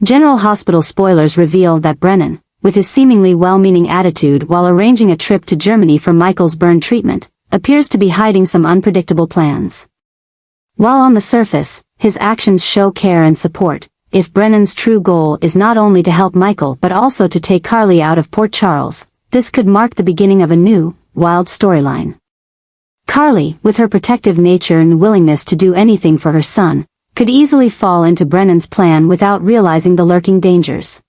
General Hospital spoilers reveal that Brennan, with his seemingly well-meaning attitude while arranging a trip to Germany for Michael's burn treatment, appears to be hiding some unpredictable plans. While on the surface, his actions show care and support, if Brennan's true goal is not only to help Michael but also to take Carly out of Port Charles, this could mark the beginning of a new, wild storyline. Carly, with her protective nature and willingness to do anything for her son, could easily fall into Brennan's plan without realizing the lurking dangers.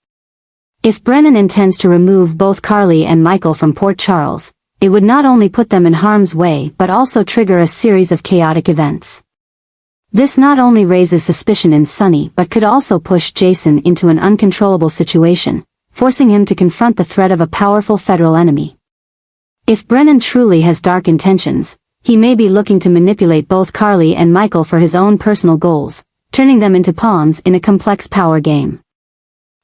If Brennan intends to remove both Carly and Michael from Port Charles, it would not only put them in harm's way but also trigger a series of chaotic events. This not only raises suspicion in Sonny but could also push Jason into an uncontrollable situation, forcing him to confront the threat of a powerful federal enemy. If Brennan truly has dark intentions, he may be looking to manipulate both Carly and Michael for his own personal goals, turning them into pawns in a complex power game.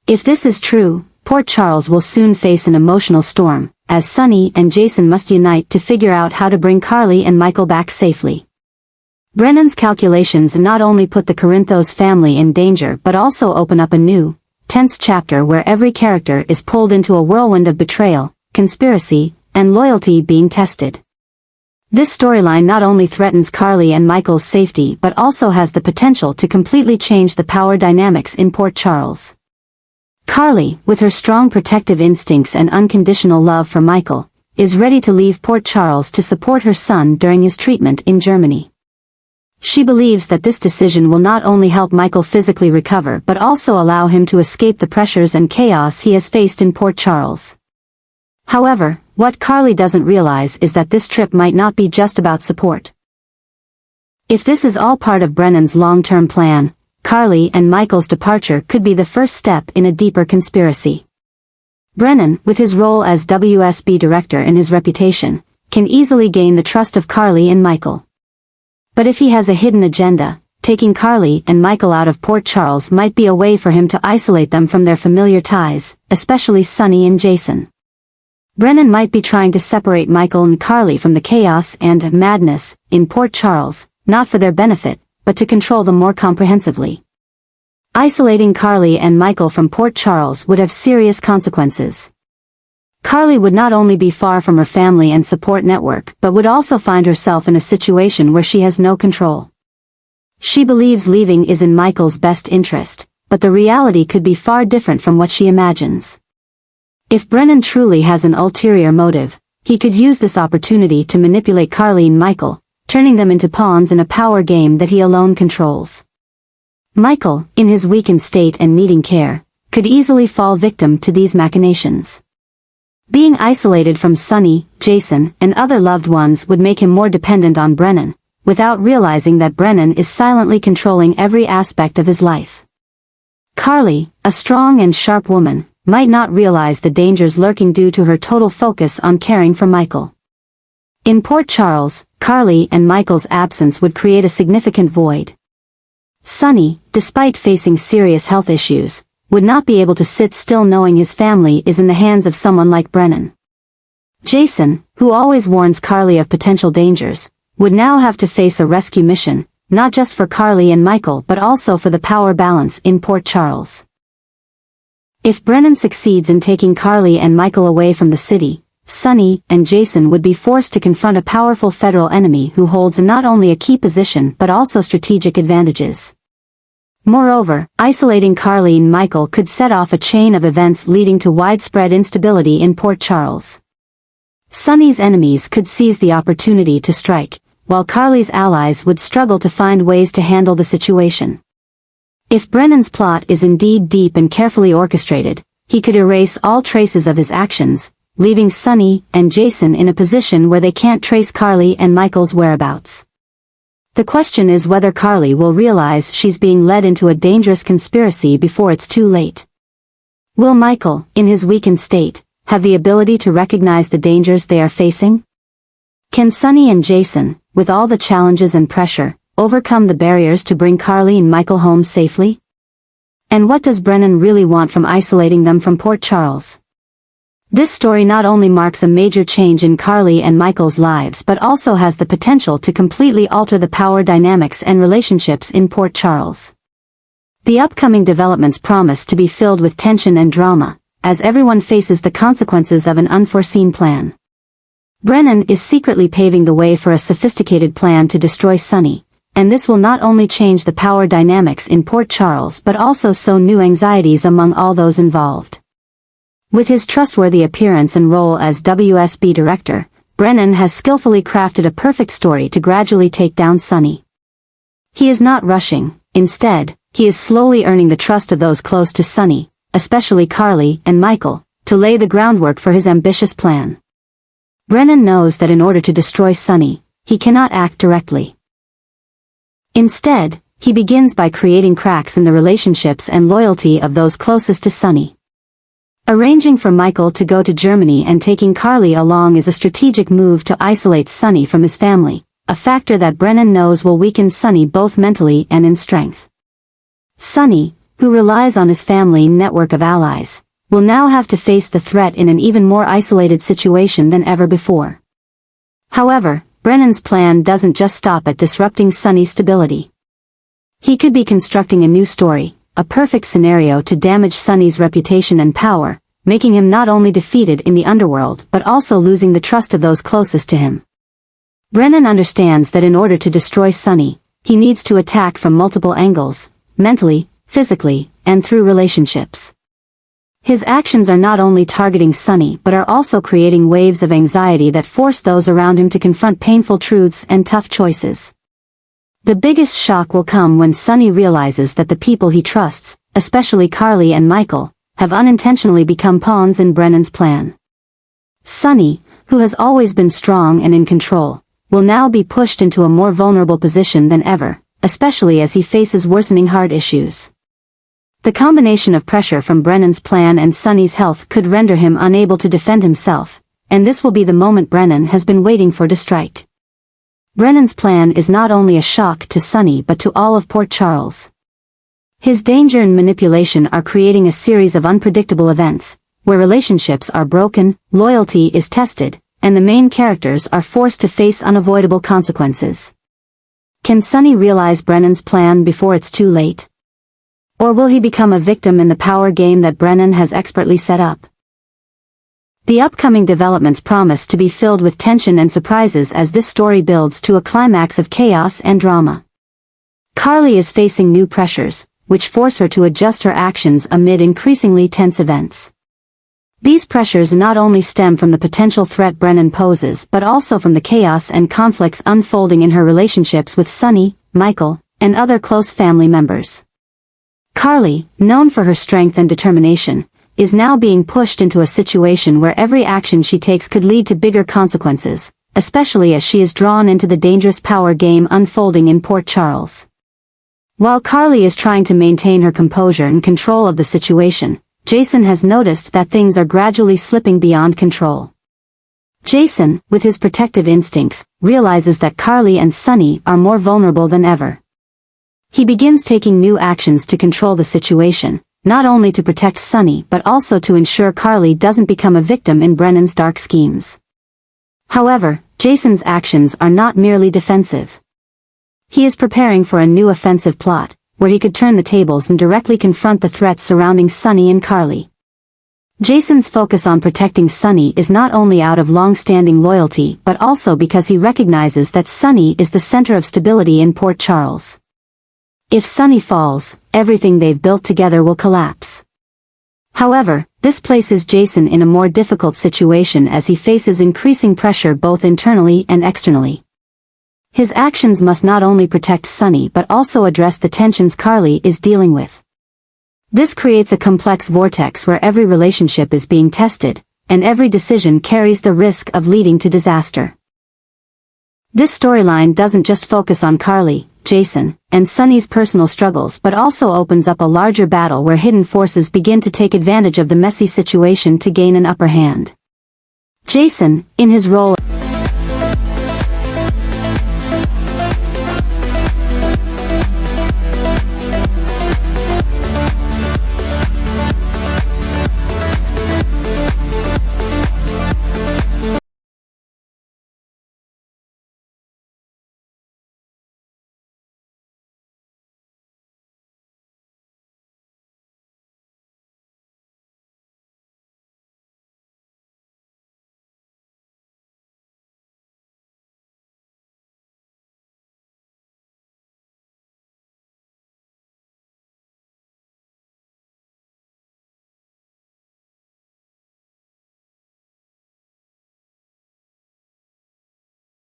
If this is true, Port Charles will soon face an emotional storm, as Sonny and Jason must unite to figure out how to bring Carly and Michael back safely. Brennan's calculations not only put the Corinthos family in danger but also open up a new, tense chapter where every character is pulled into a whirlwind of betrayal, conspiracy, and loyalty being tested. This storyline not only threatens Carly and Michael's safety but also has the potential to completely change the power dynamics in Port Charles. Carly, with her strong protective instincts and unconditional love for Michael, is ready to leave Port Charles to support her son during his treatment in Germany. She believes that this decision will not only help Michael physically recover but also allow him to escape the pressures and chaos he has faced in Port Charles. However, what Carly doesn't realize is that this trip might not be just about support. If this is all part of Brennan's long-term plan, Carly and Michael's departure could be the first step in a deeper conspiracy. Brennan, with his role as WSB director and his reputation, can easily gain the trust of Carly and Michael. But if he has a hidden agenda, taking Carly and Michael out of Port Charles might be a way for him to isolate them from their familiar ties, especially Sonny and Jason. Brennan might be trying to separate Michael and Carly from the chaos and madness in Port Charles, not for their benefit, but to control them more comprehensively. Isolating Carly and Michael from Port Charles would have serious consequences. Carly would not only be far from her family and support network but would also find herself in a situation where she has no control. She believes leaving is in Michael's best interest, but the reality could be far different from what she imagines. If Brennan truly has an ulterior motive, he could use this opportunity to manipulate Carly and Michael, turning them into pawns in a power game that he alone controls. Michael, in his weakened state and needing care, could easily fall victim to these machinations. Being isolated from Sonny, Jason, and other loved ones would make him more dependent on Brennan, without realizing that Brennan is silently controlling every aspect of his life. Carly, a strong and sharp woman, might not realize the dangers lurking due to her total focus on caring for Michael. In Port Charles, Carly and Michael's absence would create a significant void. Sonny, despite facing serious health issues, would not be able to sit still knowing his family is in the hands of someone like Brennan. Jason, who always warns Carly of potential dangers, would now have to face a rescue mission, not just for Carly and Michael but also for the power balance in Port Charles. If Brennan succeeds in taking Carly and Michael away from the city, Sonny and Jason would be forced to confront a powerful federal enemy who holds not only a key position but also strategic advantages. Moreover, isolating Carly and Michael could set off a chain of events leading to widespread instability in Port Charles. Sonny's enemies could seize the opportunity to strike, while Carly's allies would struggle to find ways to handle the situation. If Brennan's plot is indeed deep and carefully orchestrated, he could erase all traces of his actions, leaving Sonny and Jason in a position where they can't trace Carly and Michael's whereabouts. The question is whether Carly will realize she's being led into a dangerous conspiracy before it's too late. Will Michael, in his weakened state, have the ability to recognize the dangers they are facing? Can Sonny and Jason, with all the challenges and pressure, overcome the barriers to bring Carly and Michael home safely? And what does Brennan really want from isolating them from Port Charles? This story not only marks a major change in Carly and Michael's lives but also has the potential to completely alter the power dynamics and relationships in Port Charles. The upcoming developments promise to be filled with tension and drama, as everyone faces the consequences of an unforeseen plan. Brennan is secretly paving the way for a sophisticated plan to destroy Sonny, and this will not only change the power dynamics in Port Charles but also sow new anxieties among all those involved. With his trustworthy appearance and role as WSB director, Brennan has skillfully crafted a perfect story to gradually take down Sonny. He is not rushing, instead, he is slowly earning the trust of those close to Sonny, especially Carly and Michael, to lay the groundwork for his ambitious plan. Brennan knows that in order to destroy Sonny, he cannot act directly. Instead, he begins by creating cracks in the relationships and loyalty of those closest to Sonny. Arranging for Michael to go to Germany and taking Carly along is a strategic move to isolate Sonny from his family, a factor that Brennan knows will weaken Sonny both mentally and in strength. Sonny, who relies on his family network of allies, will now have to face the threat in an even more isolated situation than ever before. However, Brennan's plan doesn't just stop at disrupting Sonny's stability. He could be constructing a new story, a perfect scenario to damage Sonny's reputation and power, making him not only defeated in the underworld but also losing the trust of those closest to him. Brennan understands that in order to destroy Sonny, he needs to attack from multiple angles, mentally, physically, and through relationships. His actions are not only targeting Sonny but are also creating waves of anxiety that force those around him to confront painful truths and tough choices. The biggest shock will come when Sonny realizes that the people he trusts, especially Carly and Michael, have unintentionally become pawns in Brennan's plan. Sonny, who has always been strong and in control, will now be pushed into a more vulnerable position than ever, especially as he faces worsening heart issues. The combination of pressure from Brennan's plan and Sonny's health could render him unable to defend himself, and this will be the moment Brennan has been waiting for to strike. Brennan's plan is not only a shock to Sonny but to all of Port Charles. His danger and manipulation are creating a series of unpredictable events, where relationships are broken, loyalty is tested, and the main characters are forced to face unavoidable consequences. Can Sonny realize Brennan's plan before it's too late? Or will he become a victim in the power game that Brennan has expertly set up? The upcoming developments promise to be filled with tension and surprises as this story builds to a climax of chaos and drama. Carly is facing new pressures, which force her to adjust her actions amid increasingly tense events. These pressures not only stem from the potential threat Brennan poses but also from the chaos and conflicts unfolding in her relationships with Sonny, Michael, and other close family members. Carly, known for her strength and determination, is now being pushed into a situation where every action she takes could lead to bigger consequences, especially as she is drawn into the dangerous power game unfolding in Port Charles. While Carly is trying to maintain her composure and control of the situation, Jason has noticed that things are gradually slipping beyond control. Jason, with his protective instincts, realizes that Carly and Sonny are more vulnerable than ever. He begins taking new actions to control the situation, not only to protect Sonny but also to ensure Carly doesn't become a victim in Brennan's dark schemes. However, Jason's actions are not merely defensive. He is preparing for a new offensive plot, where he could turn the tables and directly confront the threats surrounding Sonny and Carly. Jason's focus on protecting Sonny is not only out of long-standing loyalty but also because he recognizes that Sonny is the center of stability in Port Charles. If Sonny falls, everything they've built together will collapse. However, this places Jason in a more difficult situation as he faces increasing pressure both internally and externally. His actions must not only protect Sonny but also address the tensions Carly is dealing with. This creates a complex vortex where every relationship is being tested, and every decision carries the risk of leading to disaster. This storyline doesn't just focus on Carly, Jason, and Sonny's personal struggles but also opens up a larger battle where hidden forces begin to take advantage of the messy situation to gain an upper hand. Jason, in his role